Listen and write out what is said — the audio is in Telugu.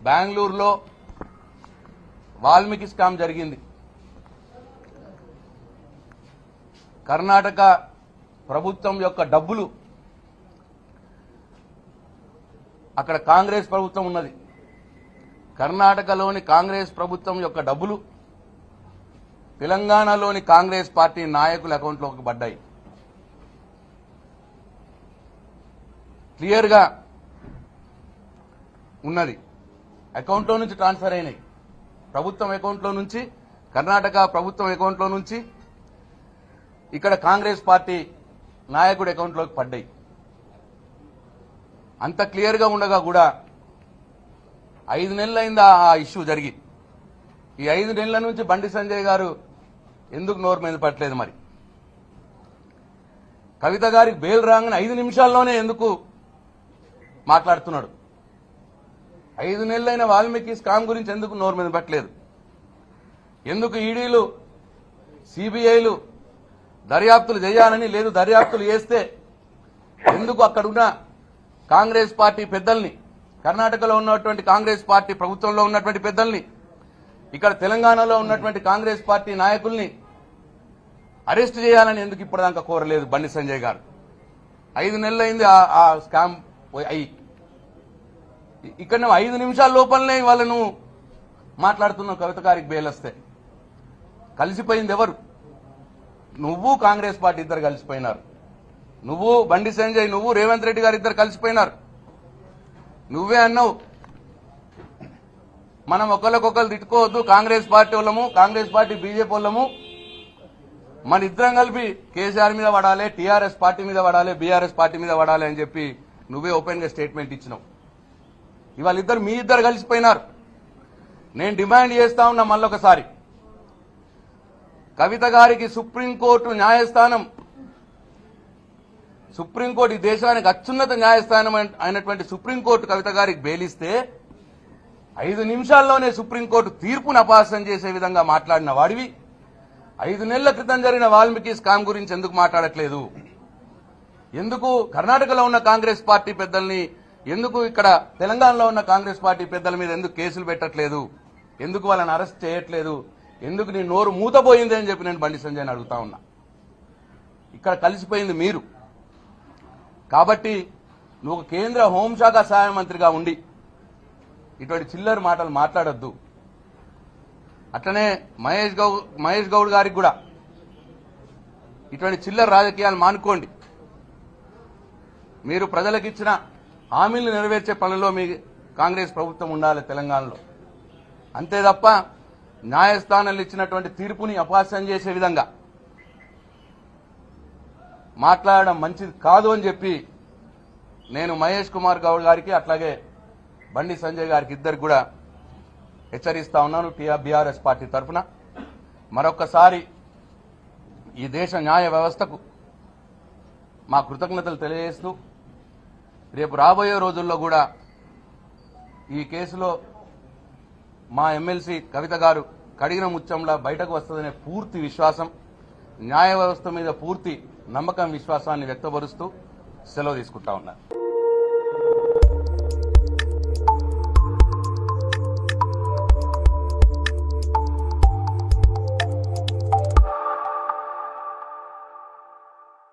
బెంగళూరులో వాల్మీకి స్కామ్ జరిగింది. కర్ణాటక ప్రభుత్వం యొక్క డబ్బులు అక్కడ కాంగ్రెస్ ప్రభుత్వం ఉన్నది. కర్ణాటకలోని కాంగ్రెస్ ప్రభుత్వం యొక్క డబ్బులు తెలంగాణలోని కాంగ్రెస్ పార్టీ నాయకుల అకౌంట్లోకి పడ్డాయి. క్లియర్గా ఉన్నది. అకౌంట్లో నుంచి ట్రాన్స్ఫర్ అయినాయి. ప్రభుత్వం అకౌంట్లో నుంచి, కర్ణాటక ప్రభుత్వం అకౌంట్లో నుంచి ఇక్కడ కాంగ్రెస్ పార్టీ నాయకుడి అకౌంట్లోకి పడ్డాయి. అంత క్లియర్గా ఉండగా కూడా 5 నెలలైంది ఆ ఇష్యూ జరిగి. ఈ 5 నెలల నుంచి బండి సంజయ్ గారు ఎందుకు నోరు మీద పట్టలేదు? మరి కవిత గారికి బెయిల్ రాగానే 5 నిమిషాల్లోనే ఎందుకు మాట్లాడుతున్నాడు? 5 నెలలైన వాల్మీకి స్కామ్ గురించి ఎందుకు నోరు మీద పట్టలేదు? ఎందుకు ఈడీలు, సిబిఐలు దర్యాప్తులు చేయాలని లేదు? దర్యాప్తులు చేస్తే ఎందుకు అక్కడున్న కాంగ్రెస్ పార్టీ పెద్దల్ని, కర్ణాటకలో ఉన్నటువంటి కాంగ్రెస్ పార్టీ ప్రభుత్వంలో ఉన్నటువంటి పెద్దల్ని, ఇక్కడ తెలంగాణలో ఉన్నటువంటి కాంగ్రెస్ పార్టీ నాయకుల్ని అరెస్ట్ చేయాలని ఎందుకు ఇప్పటిదాకా కోరలేదు బండి సంజయ్ గారు? 5 నెలలైంది ఆ స్కామ్ అయ్యి. ఇక్కడ 5 నిమిషాల లోపలనే వాళ్ళను మాట్లాడుతున్నావు. కవిత గారికి బెయిల్ వస్తే కలిసిపోయింది ఎవరు? నువ్వు కాంగ్రెస్ పార్టీ ఇద్దరు కలిసిపోయినారు. నువ్వు బండి సంజయ్, నువ్వు రేవంత్ రెడ్డి గారు ఇద్దరు కలిసిపోయినారు. నువ్వే అన్నావు మనం ఒకరికొకరు తిట్టుకోవద్దు, కాంగ్రెస్ పార్టీ వాళ్ళము, కాంగ్రెస్ పార్టీ బీజేపీ వాళ్ళము, మన ఇద్దరం కలిపి కేసీఆర్ మీద పడాలి, టీఆర్ఎస్ పార్టీ మీద పడాలి, బీఆర్ఎస్ పార్టీ మీద పడాలి అని చెప్పి నువ్వే ఓపెన్ గా స్టేట్మెంట్ ఇచ్చినావు. ఇవాళ మీ ఇద్దరు కలిసిపోయినారు. నేను డిమాండ్ చేస్తా ఉన్నా మళ్ళొకసారి, కవిత గారికి సుప్రీంకోర్టు న్యాయస్థానం, సుప్రీంకోర్టు ఈ దేశానికి అత్యున్నత న్యాయస్థానం అయినటువంటి సుప్రీంకోర్టు కవిత గారికి బెయిలిస్తే 5 నిమిషాల్లోనే సుప్రీంకోర్టు తీర్పును అపహాస్యం చేసే విధంగా మాట్లాడిన వాడివి 5 నెలల క్రితం జరిగిన వాల్మీకి స్కామ్ గురించి ఎందుకు మాట్లాడట్లేదు? ఎందుకు కర్ణాటకలో ఉన్న కాంగ్రెస్ పార్టీ పెద్దల్ని, ఎందుకు ఇక్కడ తెలంగాణలో ఉన్న కాంగ్రెస్ పార్టీ పెద్దల మీద ఎందుకు కేసులు పెట్టట్లేదు? ఎందుకు వాళ్ళని అరెస్ట్ చేయట్లేదు? ఎందుకు నీ నోరు మూతపోయింది అని చెప్పి నేను బండి సంజయ్ని అడుగుతా ఉన్నా. ఇక్కడ కలిసిపోయింది మీరు. కాబట్టి నువ్వు కేంద్ర హోంశాఖ సహాయ మంత్రిగా ఉండి ఇటువంటి చిల్లర మాటలు మాట్లాడొద్దు. అట్లనే మహేష్ గౌడ్ గారికి కూడా ఇటువంటి చిల్లర రాజకీయాలు మానుకోండి. మీరు ప్రజలకు ఇచ్చిన హామీలు నెరవేర్చే పనుల్లో మీ కాంగ్రెస్ ప్రభుత్వం ఉండాలి తెలంగాణలో. అంతే తప్ప న్యాయస్థానాలు ఇచ్చినటువంటి తీర్పుని అపహాస్యం చేసే విధంగా మాట్లాడడం మంచిది కాదు అని చెప్పి నేను మహేష్ కుమార్ గౌడ్ గారికి అట్లాగే బండి సంజయ్ గారికి ఇద్దరికి కూడా హెచ్చరిస్తా ఉన్నాను బీఆర్ఎస్ పార్టీ తరఫున. మరొక్కసారి ఈ దేశ న్యాయ వ్యవస్థకు మా కృతజ్ఞతలు తెలియజేస్తూ రేపు రాబోయే రోజుల్లో కూడా ఈ కేసులో మా ఎమ్మెల్సీ కవిత గారు కడిగిన ముత్యంలా బయటకు వస్తుందనే పూర్తి విశ్వాసం, న్యాయ వ్యవస్థ మీద పూర్తి నమ్మకం, విశ్వాసాన్ని వ్యక్తపరుస్తూ సెలవు తీసుకుంటా ఉన్నారు.